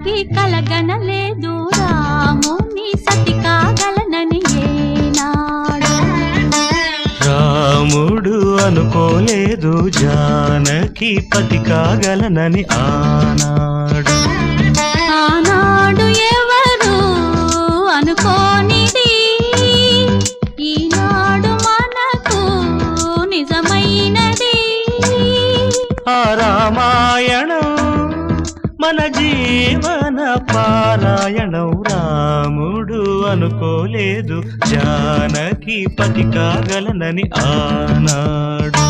జానకి కలగనలేదు రాముని సతి కాగలనని ఏనాడు. రాముడు అనుకోలేదు జానకి పతి కాగలనని ఆనాడు. ఆనాడు ఎవరు అనుకోనిది ఈనాడు మనకు నిజమైనది. ఆ రామాయణం మన జీవన పారాయణం. రాముడు అనుకోలేదు జానకి పతి కాగలనని ఆనాడు.